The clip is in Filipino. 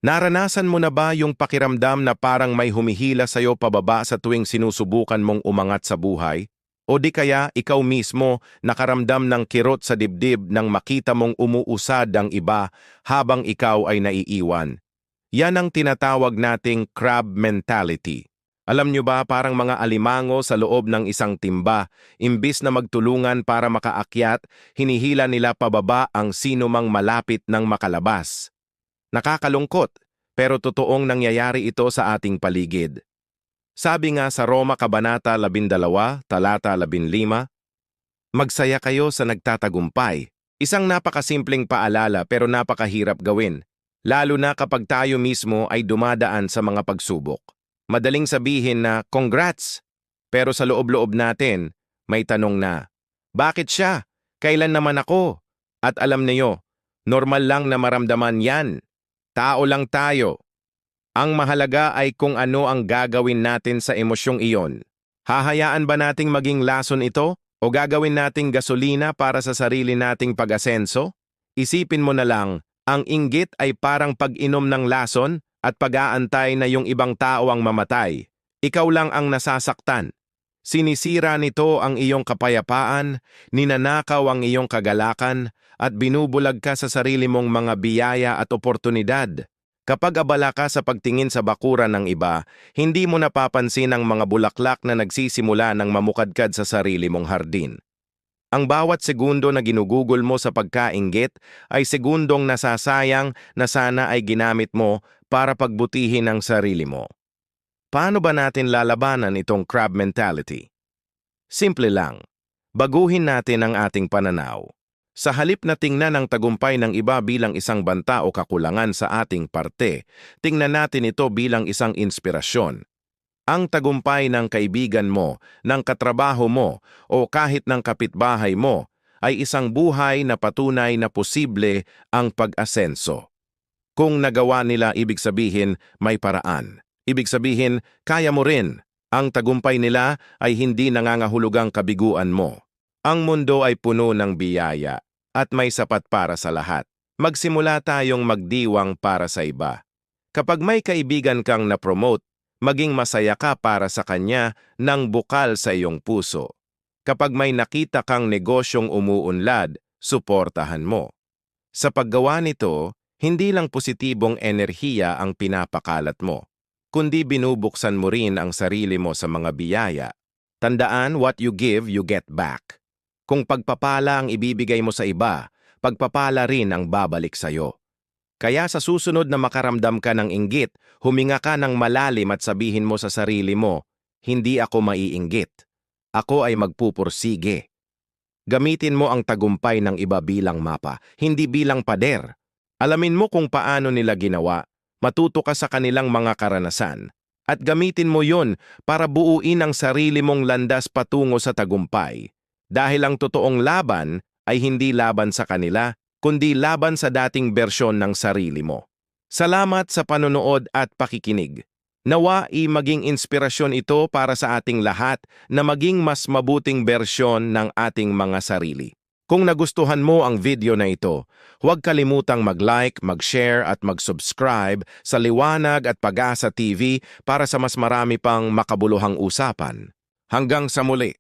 Naranasan mo na ba yung pakiramdam na parang may humihila sa'yo pababa sa tuwing sinusubukan mong umangat sa buhay? O di kaya ikaw mismo nakaramdam ng kirot sa dibdib nang makita mong umuusad ang iba habang ikaw ay naiiwan? Yan ang tinatawag nating crab mentality. Alam nyo ba, parang mga alimango sa loob ng isang timba, imbis na magtulungan para makaakyat, hinihila nila pababa ang sino mang malapit ng makalabas. Nakakalungkot, pero totoong nangyayari ito sa ating paligid. Sabi nga sa Roma Kabanata 12, Talata 15, magsaya kayo sa nagtatagumpay. Isang napakasimpleng paalala pero napakahirap gawin, lalo na kapag tayo mismo ay dumadaan sa mga pagsubok. Madaling sabihin na congrats, pero sa loob-loob natin, may tanong na, bakit siya? Kailan naman ako? At alam niyo, normal lang na maramdaman yan. Tao lang tayo. Ang mahalaga ay kung ano ang gagawin natin sa emosyong iyon. Hahayaan ba nating maging lason ito o gagawin nating gasolina para sa sarili nating pag-asenso? Isipin mo na lang, ang inggit ay parang pag-inom ng lason at pag-aantay na yung ibang tao ang mamatay. Ikaw lang ang nasasaktan. Sinisira nito ang iyong kapayapaan, ninanakaw ang iyong kagalakan, at binubulag ka sa sarili mong mga biyaya at oportunidad. Kapag abala ka sa pagtingin sa bakuran ng iba, hindi mo napapansin ang mga bulaklak na nagsisimula ng mamukadkad sa sarili mong hardin. Ang bawat segundo na ginugugol mo sa pagkainggit ay segundong nasasayang na sana ay ginamit mo para pagbutihin ang sarili mo. Paano ba natin lalabanan itong crab mentality? Simple lang. Baguhin natin ang ating pananaw. Sa halip na tingnan ang tagumpay ng iba bilang isang banta o kakulangan sa ating parte, tingnan natin ito bilang isang inspirasyon. Ang tagumpay ng kaibigan mo, ng katrabaho mo, o kahit ng kapitbahay mo ay isang buhay na patunay na posible ang pag-asenso. Kung nagawa nila, ibig sabihin may paraan. Ibig sabihin, kaya mo rin. Ang tagumpay nila ay hindi nangangahulugang kabiguan mo. Ang mundo ay puno ng biyaya at may sapat para sa lahat. Magsimula tayong magdiwang para sa iba. Kapag may kaibigan kang na-promote, maging masaya ka para sa kanya nang bukal sa iyong puso. Kapag may nakita kang negosyong umuunlad, suportahan mo. Sa paggawa nito, hindi lang positibong enerhiya ang pinapakalat mo, kundi binubuksan mo rin ang sarili mo sa mga biyaya. Tandaan, what you give, you get back. Kung pagpapala ang ibibigay mo sa iba, pagpapala rin ang babalik sa iyo. Kaya sa susunod na makaramdam ka ng inggit, huminga ka ng malalim at sabihin mo sa sarili mo, hindi ako maiinggit. Ako ay magpupursige. Gamitin mo ang tagumpay ng iba bilang mapa, hindi bilang pader. Alamin mo kung paano nila ginawa, matuto ka sa kanilang mga karanasan, at gamitin mo yon para buuin ang sarili mong landas patungo sa tagumpay. Dahil ang totoong laban ay hindi laban sa kanila, kundi laban sa dating bersyon ng sarili mo. Salamat sa panonood at pakikinig. Nawa maging inspirasyon ito para sa ating lahat na maging mas mabuting bersyon ng ating mga sarili. Kung nagustuhan mo ang video na ito, huwag kalimutang mag-like, mag-share at mag-subscribe sa Liwanag at Pag-asa TV para sa mas marami pang makabuluhang usapan. Hanggang sa muli!